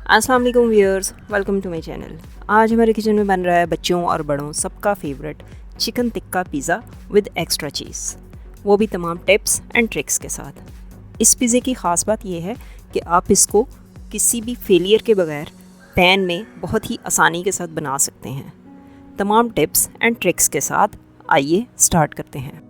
अस्सलाम वालेकुम viewers, welcome to my channel. आज हमारे किचन में बन रहा है बच्चों और बड़ों सबका favourite chicken tikka pizza with extra cheese, वो भी तमाम टिप्स एंड ट्रिक्स के साथ। इस पिज़्ज़े की ख़ास बात यह है कि आप इसको किसी भी फेलियर के बगैर पैन में बहुत ही आसानी के साथ बना सकते हैं। तमाम टिप्स एंड ट्रिक्स के साथ आइए स्टार्ट करते हैं।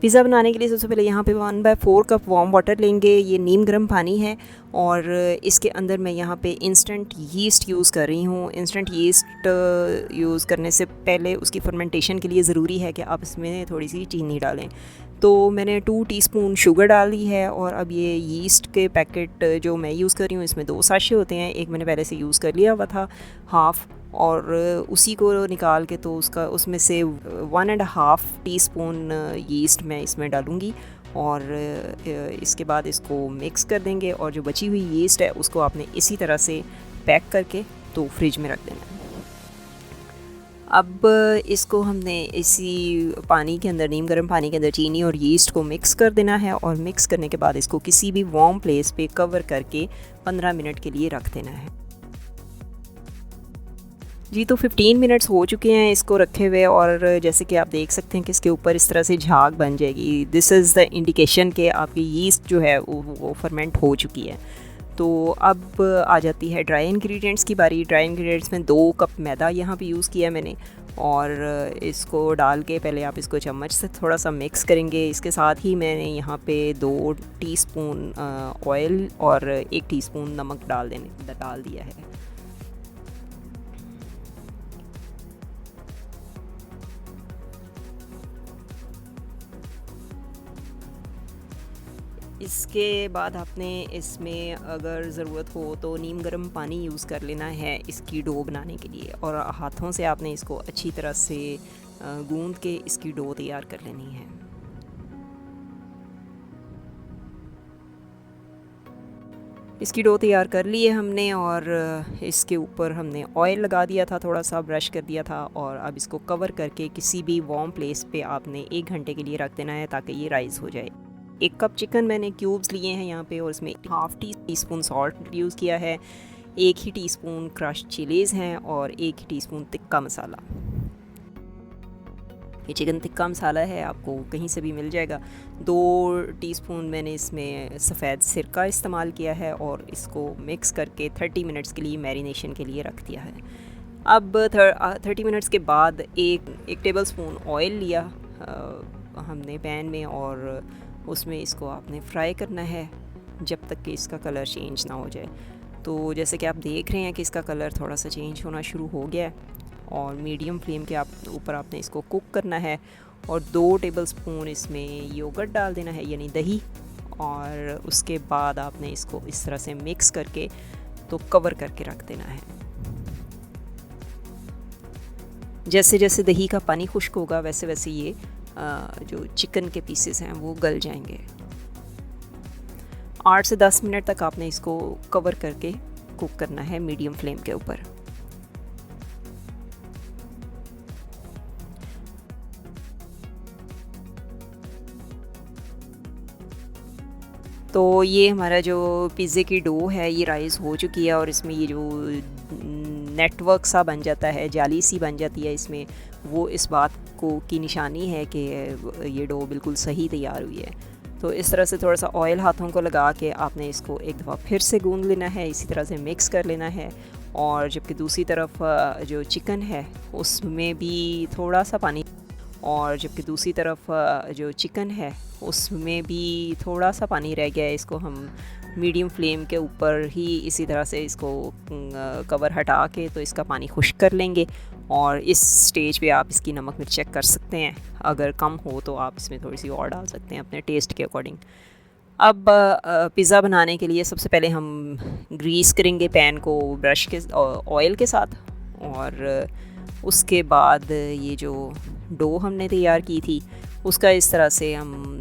पिज़्ज़ा बनाने के लिए सबसे पहले यहाँ पे 1/4 कप वार्म वाटर लेंगे। ये नीम गर्म पानी है और इसके अंदर मैं यहाँ पे इंस्टेंट यीस्ट यूज़ कर रही हूँ। इंस्टेंट यीस्ट यूज़ करने से पहले उसकी फर्मेंटेशन के लिए ज़रूरी है कि आप इसमें थोड़ी सी चीनी डालें। तो मैंने 2 टीस्पून शुगर डाल दी है और अब ये यीस्ट के पैकेट जो मैं यूज़ कर रही हूँ इसमें 2 साशे होते हैं। एक मैंने पहले से यूज़ कर लिया हुआ था हाफ़, और उसी को निकाल के तो उसमें से 1.5 टीस्पून यीस्ट मैं इसमें डालूँगी और इसके बाद इसको मिक्स कर देंगे। और जो बची हुई यीस्ट है उसको आपने इसी तरह से पैक करके तो फ्रिज में रख देना है। अब इसको हमने इसी पानी के अंदर, नीम गर्म पानी के अंदर चीनी और यीस्ट को मिक्स कर देना है और मिक्स करने के बाद इसको किसी भी वार्म प्लेस पे कवर करके 15 मिनट के लिए रख देना है। जी, तो 15 मिनट्स हो चुके हैं इसको रखे हुए और जैसे कि आप देख सकते हैं कि इसके ऊपर इस तरह से झाग बन जाएगी। दिस इज़ द इंडिकेशन कि आपकी यीस्ट जो है वो फर्मेंट हो चुकी है। तो अब आ जाती है ड्राई इंग्रेडिएंट्स की बारी। ड्राई इंग्रेडिएंट्स में 2 कप मैदा यहाँ पे यूज़ किया मैंने और इसको डाल के पहले आप इसको चम्मच से थोड़ा सा मिक्स करेंगे। इसके साथ ही मैंने यहाँ पे 2 टीस्पून ऑयल और 1 टीस्पून नमक डाल दिया है। इसके बाद आपने इसमें अगर ज़रूरत हो तो नीम गर्म पानी यूज़ कर लेना है इसकी डो बनाने के लिए, और हाथों से आपने इसको अच्छी तरह से गूंद के इसकी डो तैयार कर लेनी है। इसकी डो तैयार कर ली है हमने और इसके ऊपर हमने ऑयल लगा दिया था, थोड़ा सा ब्रश कर दिया था, और अब इसको कवर करके किसी भी वार्म प्लेस पे आपने 1 घंटे के लिए रख देना है ताकि ये राइज़ हो जाए। 1 कप चिकन मैंने क्यूब्स लिए हैं यहाँ पे और इसमें हाफ़ टीस्पून सॉल्ट यूज़ किया है, 1 ही टीस्पून क्रश चिलीज़ हैं और 1 ही टीस्पून तिक्का मसाला। ये चिकन टिक्का मसाला है, आपको कहीं से भी मिल जाएगा। 2 टीस्पून मैंने इसमें सफ़ेद सिरका इस्तेमाल किया है और इसको मिक्स करके 30 मिनट्स के लिए मैरिनेशन के लिए रख दिया है। अब 30 मिनट्स के बाद एक टेबल स्पून ऑयल लिया हमने पैन में और उसमें इसको आपने फ्राई करना है जब तक कि इसका कलर चेंज ना हो जाए। तो जैसे कि आप देख रहे हैं कि इसका कलर थोड़ा सा चेंज होना शुरू हो गया है और मीडियम फ्लेम के ऊपर आपने इसको कुक करना है। और 2 टेबलस्पून इसमें योगर्ट डाल देना है, यानी दही, और उसके बाद आपने इसको इस तरह से मिक्स करके तो कवर करके रख देना है। जैसे जैसे दही का पानी खुश्क होगा वैसे वैसे ये जो चिकन के पीसेस हैं वो गल जाएंगे। 8 से 10 मिनट तक आपने इसको कवर करके कुक करना है मीडियम फ्लेम के ऊपर। तो ये हमारा जो पिज़्ज़े की डो है ये राइज़ हो चुकी है और इसमें ये जो नेटवर्क सा बन जाता है, जाली सी बन जाती है इसमें, वो इस बात को की निशानी है कि ये डो बिल्कुल सही तैयार हुई है। तो इस तरह से थोड़ा सा ऑयल हाथों को लगा के आपने इसको एक दफ़ा फिर से गूंद लेना है, इसी तरह से मिक्स कर लेना है। और जबकि दूसरी तरफ जो चिकन है उसमें भी थोड़ा सा पानी, और जबकि दूसरी तरफ जो चिकन है उसमें भी थोड़ा सा पानी रह गया है। इसको हम मीडियम फ्लेम के ऊपर ही इसी तरह से इसको कवर हटा के तो इसका पानी खुश्क कर लेंगे। और इस स्टेज पे आप इसकी नमक मिर्च चेक कर सकते हैं, अगर कम हो तो आप इसमें थोड़ी सी और डाल सकते हैं अपने टेस्ट के अकॉर्डिंग। अब पिज़्ज़ा बनाने के लिए सबसे पहले हम ग्रीस करेंगे पैन को ब्रश के ऑयल के साथ, और उसके बाद ये जो डो हमने तैयार की थी उसका इस तरह से हम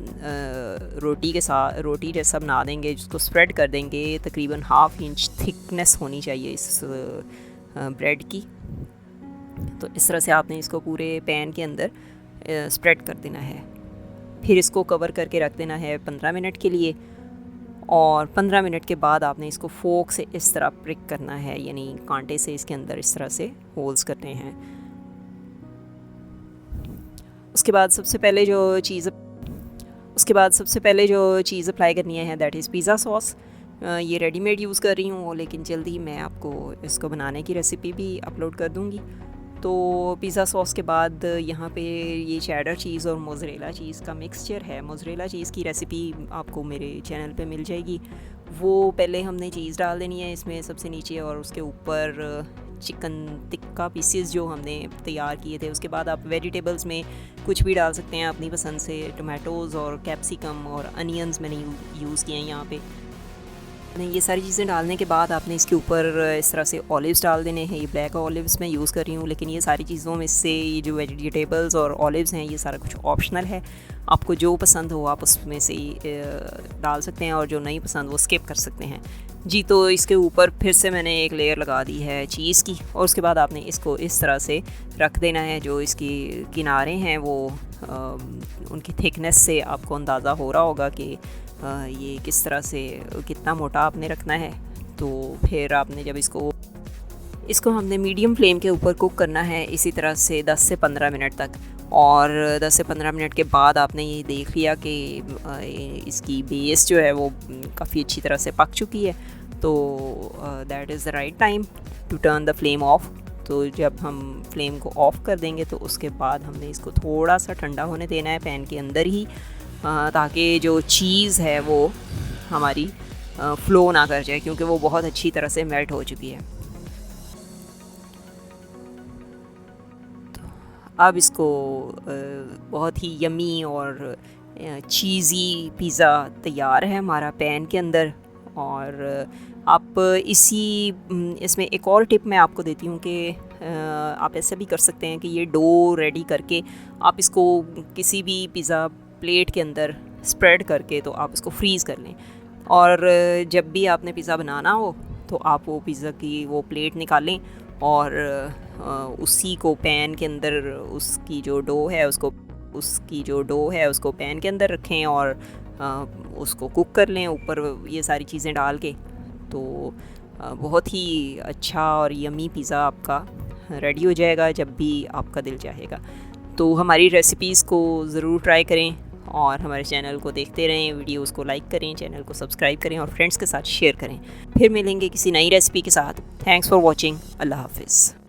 रोटी के साथ रोटी जैसा बना देंगे, जिसको स्प्रेड कर देंगे। तकरीबन 1/2 इंच थिकनेस होनी चाहिए इस ब्रेड की। तो इस तरह से आपने इसको पूरे पैन के अंदर स्प्रेड कर देना है। फिर इसको कवर करके रख देना है 15 मिनट के लिए, और 15 मिनट के बाद आपने इसको फोक से इस तरह प्रिक करना है, यानी कांटे से इसके अंदर इस तरह से होल्स करने हैं। उसके बाद सबसे पहले जो चीज़ अप्लाई करनी है दैट इज़ पिज़्ज़ा सॉस। ये रेडीमेड यूज़ कर रही हूँ, लेकिन जल्दी मैं आपको इसको बनाने की रेसिपी भी अपलोड कर दूँगी। तो पिज़्ज़ा सॉस के बाद यहाँ पे ये चेडर चीज़ और मोज़रेला चीज़ का मिक्सचर है। मोज़रेला चीज़ की रेसिपी आपको मेरे चैनल पे मिल जाएगी। वो पहले हमने चीज़ डाल देनी है इसमें सबसे नीचे, और उसके ऊपर चिकन टिक्का पीसेस जो हमने तैयार किए थे। उसके बाद आप वेजिटेबल्स में कुछ भी डाल सकते हैं अपनी पसंद से, टोमेटोज़ और कैप्सिकम और अनियंस मैंने यूज़ किए हैं यहाँ पे। ये सारी चीज़ें डालने के बाद आपने इसके ऊपर इस तरह से ऑलिव्स डाल देने हैं। ये ब्लैक ऑलिव्स मैं यूज़ कर रही हूँ, लेकिन ये सारी चीज़ों में से ये जो वेजिटेबल्स और ऑलिव्स हैं ये सारा कुछ ऑप्शनल है। आपको जो पसंद हो आप उसमें से डाल सकते हैं, और जो नहीं पसंद वो स्किप कर सकते हैं जी। तो इसके ऊपर फिर से मैंने एक लेयर लगा दी है चीज़ की, और उसके बाद आपने इसको इस तरह से रख देना है। जो इसकी किनारे हैं वो उनकी थिकनेस से आपको अंदाज़ा हो रहा होगा कि ये किस तरह से कितना मोटा आपने रखना है। तो फिर आपने जब इसको हमने मीडियम फ्लेम के ऊपर कुक करना है इसी तरह से 10 से 15 मिनट तक। और 10 से 15 मिनट के बाद आपने ये देख लिया कि इसकी बेस जो है वो काफ़ी अच्छी तरह से पक चुकी है। तो that is the right time to turn the flame off. तो जब हम फ्लेम को ऑफ़ कर देंगे तो उसके बाद हमने इसको थोड़ा सा ठंडा होने देना है पैन के अंदर ही, ताकि जो चीज़ है वो हमारी फ़्लो ना कर जाए, क्योंकि वो बहुत अच्छी तरह से मेल्ट हो चुकी है। अब इसको बहुत ही यमी और चीज़ी पिज़्ज़ा तैयार है हमारा पैन के अंदर। और आप इसमें एक और टिप मैं आपको देती हूँ कि आप ऐसा भी कर सकते हैं कि ये डो रेडी करके आप इसको किसी भी पिज़्ज़ा प्लेट के अंदर स्प्रेड करके तो आप इसको फ्रीज़ कर लें, और जब भी आपने पिज़्ज़ा बनाना हो तो आप वो पिज़्ज़ा की वो प्लेट निकालें और उसी को पैन के अंदर उसकी जो डो है उसको पैन के अंदर रखें और उसको कुक कर लें ऊपर ये सारी चीज़ें डाल के। तो बहुत ही अच्छा और यमी पिज़्ज़ा आपका रेडी हो जाएगा जब भी आपका दिल चाहेगा। तो हमारी रेसिपीज़ को ज़रूर ट्राई करें और हमारे चैनल को देखते रहें, वीडियोस को लाइक करें, चैनल को सब्सक्राइब करें और फ्रेंड्स के साथ शेयर करें। फिर मिलेंगे किसी नई रेसिपी के साथ। Thanks for watching. अल्लाह हाफिज़।